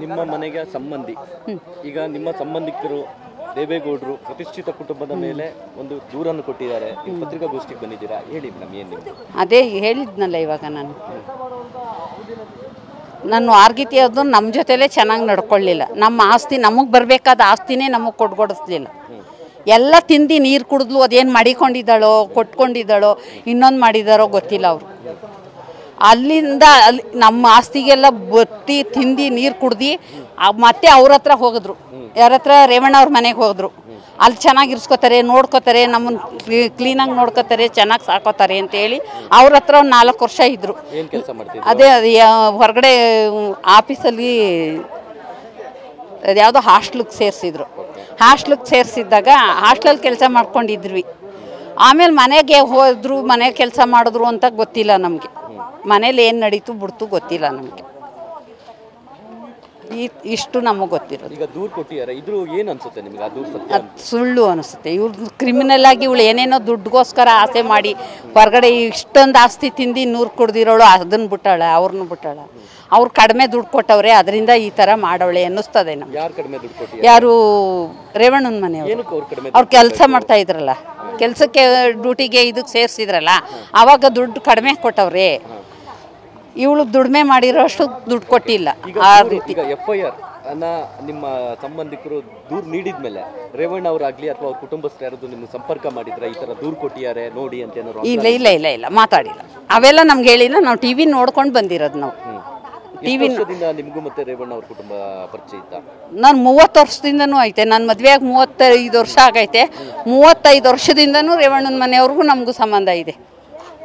ನಿಮ್ಮ ಮನೆಗೆ ಸಂಬಂಧಿ ಈಗ ನಿಮ್ಮ ಸಂಬಂಧಿಕರು ದೇವೇಗೌಡರು ಪ್ರತಿಷ್ಠಿತ ಕುಟುಂಬದ ಮೇಲೆ ಒಂದು ದೂರನ್ನು ಕೊಟ್ಟಿದ್ದಾರೆ. ನೀವು ಪತ್ರಿಕಾಗೋಷ್ಠಿಗೆ ಬಂದಿದ್ದೀರಾ, ಹೇಳಿ ಮೇಡಮ್ ಏನು? ಅದೇ ಹೇಳಿದ್ನಲ್ಲ ಇವಾಗ ನಾನು ಆರ್ಗಿತಿಯೋದು ನಮ್ಮ ಜೊತೆಲೇ ಚೆನ್ನಾಗಿ ನಡ್ಕೊಳ್ಳಿಲ್ಲ. ನಮ್ಮ ಆಸ್ತಿ ನಮಗೆ ಬರಬೇಕಾದ ಆಸ್ತಿನೇ ನಮಗೆ ಕೊಡ್ಗೊಡಿಸ್ಲಿಲ್ಲ. ಎಲ್ಲ ತಿಂದು ನೀರು ಕುಡಿದ್ಲು. ಅದೇನು ಮಾಡಿಕೊಂಡಿದ್ದಾಳೋ ಕೊಟ್ಕೊಂಡಿದ್ದಾಳೋ ಇನ್ನೊಂದು ಮಾಡಿದಾರೋ ಗೊತ್ತಿಲ್ಲ. ಅವರು ಅಲ್ಲಿಂದ ನಮ್ಮ ಆಸ್ತಿಗೆಲ್ಲ ಬತ್ತಿ ತಿಂದು ನೀರು ಕುಡ್ದು ಮತ್ತೆ ಅವ್ರ ಹತ್ರ ಹೋಗಿದ್ರು. ಯಾರ ಹತ್ರ? ರೇವಣ್ಣ ಅವ್ರ ಮನೆಗೆ ಹೋದ್ರು. ಅಲ್ಲಿ ಚೆನ್ನಾಗಿ ಇರಿಸ್ಕೋತಾರೆ, ನೋಡ್ಕೋತಾರೆ, ನಮ್ಮನ್ನು ಕ್ಲೀನಾಗಿ ನೋಡ್ಕೋತಾರೆ, ಚೆನ್ನಾಗಿ ಸಾಕೋತಾರೆ ಅಂತೇಳಿ ಅವ್ರ ಹತ್ರ ಒಂದು 4 ವರ್ಷ ಇದ್ದರು. ಅದೇ ಹೊರಗಡೆ ಆಫೀಸಲ್ಲಿ ಅದ್ಯಾವುದೋ ಹಾಸ್ಟ್ಲಿಗೆ ಸೇರಿಸಿದ್ರು. ಹಾಸ್ಟ್ಲಿಗೆ ಸೇರಿಸಿದ್ದಾಗ ಹಾಸ್ಟ್ಲಲ್ಲಿ ಕೆಲಸ ಮಾಡ್ಕೊಂಡಿದ್ವಿ. ಆಮೇಲೆ ಮನೆಗೆ ಹೋದ್ರು, ಮನೆ ಕೆಲಸ ಮಾಡಿದ್ರು ಅಂತ ಗೊತ್ತಿಲ್ಲ ನಮಗೆ. ಮನೇಲಿ ಏನು ನಡೀತು ಬಿಡ್ತು ಗೊತ್ತಿಲ್ಲ ನಮಗೆ. ಇಷ್ಟು ನಮಗೆ ಗೊತ್ತಿರೋದು. ಈಗ ದೂರು ಕೊಟ್ಟಿದ್ದಾರೆ, ಇದ್ರು ಏನು ಅನ್ಸುತ್ತೆ ನಿಮಗೆ? ಅದು ಸುಳ್ಳು ಅನಿಸುತ್ತೆ. ಇವ್ರು ಕ್ರಿಮಿನಲ್ ಆಗಿ ಇವಳು ಏನೇನೋ ದುಡ್ಡುಗೋಸ್ಕರ ಆಸೆ ಮಾಡಿ ಹೊರಗಡೆ ಇಷ್ಟೊಂದು ಆಸ್ತಿ ತಿಂದು 100 ಕುಡ್ದಿರೋಳು ಅದನ್ನು ಬಿಟ್ಟಾಳ, ಅವ್ರನ್ನ ಬಿಟ್ಟಾಳ. ಅವ್ರು ಕಡಿಮೆ ದುಡ್ಡು ಕೊಟ್ಟವ್ರೆ, ಅದರಿಂದ ಈ ಥರ ಮಾಡವಳೆ ಅನ್ನಿಸ್ತದೆ ನಮ್ಗೆ. ಯಾರು ಕಡಿಮೆ ದುಡ್ಡು ಕೊಟ್ಟಿದ್ದಾರೆ? ಯಾರು? ರೇವಣ್ಣನ ಮನೆಯವರು. ಅವ್ರು ಕೆಲಸ ಮಾಡ್ತಾ ಇದ್ರಲ್ಲ, ಕೆಲಸಕ್ಕೆ ಡ್ಯೂಟಿಗೆ ಇದಕ್ಕೆ ಸೇರಿಸಿದ್ರಲ್ಲ, ಆವಾಗ ದುಡ್ಡು ಕಡಿಮೆ ಕೊಟ್ಟವ್ರೆ. ಇವಳು ದುಡಿಮೆ ಮಾಡಿರೋಷ್ಟು ದುಡ್ಡು ಕೊಟ್ಟಿಲ್ಲ. ಆ ರೀತಿ FIR ಅನ್ನ ನಿಮ್ಮ ಸಂಬಂಧಿಕರು ದೂರು ನೀಡಿದ ಮೇಲೆ ರೇವಣ್ಣ ಅವರಾಗ್ಲಿ ಅಥವಾ ಅವ್ರ ಕುಟುಂಬಸ್ಥರು ಯಾರಾದ್ರು ನಿಮ್ಮ ಸಂಪರ್ಕ ಮಾಡಿದ್ರೆ ಈ ತರ ದೂರು ಕೊಟ್ಟಿದ್ದಾರೆ ನೋಡಿ ಅಂತ ಏನಾದ್ರು? ಇಲ್ಲ ಮಾತಾಡಿಲ್ಲ. ಅವೆಲ್ಲ ನಮ್ಗೆ ಹೇಳಿಲ್ಲ. ನಾವು ಟಿವಿ ನೋಡ್ಕೊಂಡು ಬಂದಿರೋದು. ನಾವು ಟಿವಿ ನಿಮಗೂ ಮತ್ತೆ ರೇವಣ್ಣ ಅವ್ರ ಕುಟುಂಬ ಪರಿಚಯ ಇತ್ತ? ನಾನು 30 ವರ್ಷದಿಂದನೂ ಐತೆ. ನನ್ನ ಮದುವೆಯಾಗಿ 35 ವರ್ಷ ಆಗೈತೆ. 35 ವರ್ಷದಿಂದನೂ ರೇವಣ್ಣನ ಮನೆಯವ್ರಿಗೂ ನಮಗೂ ಸಂಬಂಧ ಇದೆ.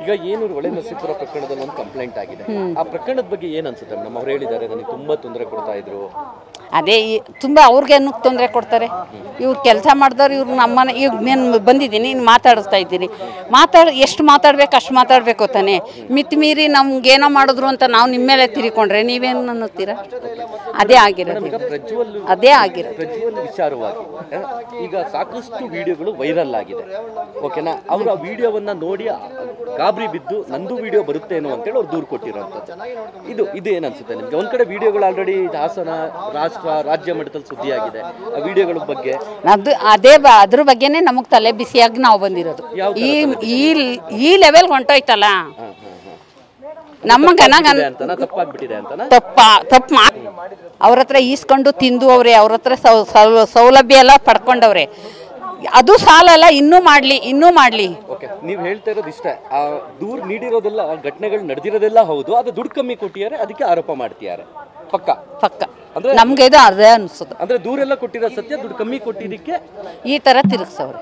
ಈಗ ಏನು ಒಳ್ಳೆ ನರಸೀಪುರ ಪ್ರಕರಣದಲ್ಲಿ ಒಂದು ಕಂಪ್ಲೇಂಟ್ ಆಗಿದೆ. ಆ ಪ್ರಕರಣದ ಬಗ್ಗೆ ಏನು ಅನ್ಸುತ್ತೆ ಮೇಡಮ್? ಅವ್ರು ಹೇಳಿದ್ದಾರೆ ನನಗೆ ತುಂಬಾ ತೊಂದರೆ ಕೊಡ್ತಾ ಇದ್ರು. ಅದೇ ತುಂಬ ಅವ್ರಿಗೆ ಏನಕ್ಕೆ ತೊಂದರೆ ಕೊಡ್ತಾರೆ? ಇವ್ರು ಕೆಲಸ ಮಾಡಿದವ್ರು. ಇವ್ರು ನಮ್ಮನೆ ಈಗ ನಾನು ಬಂದಿದ್ದೀನಿ, ನೀನು ಮಾತಾಡಿಸ್ತಾ ಇದ್ದೀನಿ. ಎಷ್ಟು ಮಾತಾಡ್ಬೇಕು ಅಷ್ಟು ಮಾತಾಡಬೇಕು ತಾನೆ. ಮಿತಿ ಮೀರಿ ನಮ್ಗೇನೋ ಮಾಡಿದ್ರು ಅಂತ ನಾವು ನಿಮ್ಮ ಮೇಲೆ ತಿರ್ಕೊಂಡ್ರೆ ನೀವೇನು ಅನ್ನತ್ತೀರಾ? ಅದೇ ಆಗಿರೋದು. ಅದೇ ಆಗಿರೋದು. ಪ್ರಜ್ವಲ್ ವಿಚಾರವಾಗಿ ಈಗ ಸಾಕಷ್ಟು ವಿಡಿಯೋಗಳು ವೈರಲ್ ಆಗಿದೆ, ಓಕೆನಾ? ಅವರು ಆ ವಿಡಿಯೋವನ್ನ ನೋಡಿ ಗಾಬರಿ ಬಿದ್ದು ನಂದು ವಿಡಿಯೋ ಬರುತ್ತೇನೋ ಅಂತೇಳಿ ಅವ್ರು ದೂರು ಕೊಟ್ಟಿರೋಂಥದ್ದು. ಇದು ಏನನ್ಸುತ್ತೆ ನಿಮ್ಗೆ? ಒಂದ್ ಕಡೆ ವಿಡಿಯೋಗಳು ಆಲ್ರೆಡಿ ಹಾಸನ ರಾಜ್ಯ ಮಟ್ಟದಲ್ಲಿ ಸುದ್ದಿ ಆಗಿದೆ. ಆ ವಿಡಿಯೋಗಳ ಬಗ್ಗೆ ಅದ್ರ ಬಗ್ಗೆನೇ ನಮಗ್ ತಲೆ ಬಿಸಿಯಾಗಿ ನಾವು ಬಂದಿರೋದು. ಈ ಲೆವೆಲ್ ಹೊಂಟೋಯ್ತಲ್ಲ ನಮ್ಮ ತಪ್ಪು ಅವ್ರ ಹತ್ರ ಈಸ್ಕೊಂಡು ತಿಂದು ಅವ್ರೆ. ಅವ್ರ ಹತ್ರ ಸೌಲಭ್ಯ ಎಲ್ಲ ಪಡ್ಕೊಂಡವ್ರೆ. ಅದು ಸಾಲಲ್ಲ, ಇನ್ನೂ ಮಾಡ್ಲಿ. ನೀವು ಹೇಳ್ತಾ ಇರೋದು ಇಷ್ಟ. ಆ ದೂರು ನೀಡಿರೋದೆಲ್ಲ ಘಟನೆಗಳು ನಡೆದಿರೋದೆಲ್ಲ ಹೌದು, ಅದು ದುಡ್ಡು ಕಮ್ಮಿ ಕೊಟ್ಟಿದ್ದಾರೆ, ಅದಕ್ಕೆ ಆರೋಪ ಮಾಡ್ತಿದ್ದಾರೆ. ಪಕ್ಕ ಅಂದ್ರೆ ನಮ್ಗೆ ಇದು ಅದೇ ಅನ್ಸುತ್ತೆ. ಅಂದ್ರೆ ದೂರೆಲ್ಲ ಕೊಟ್ಟಿರೋ ಸತ್ಯ, ದುಡ್ಡು ಕಮ್ಮಿ ಕೊಟ್ಟಿದ್ದಕ್ಕೆ ಈ ತರ ತಿರುಗಿಸವ್ರೆ.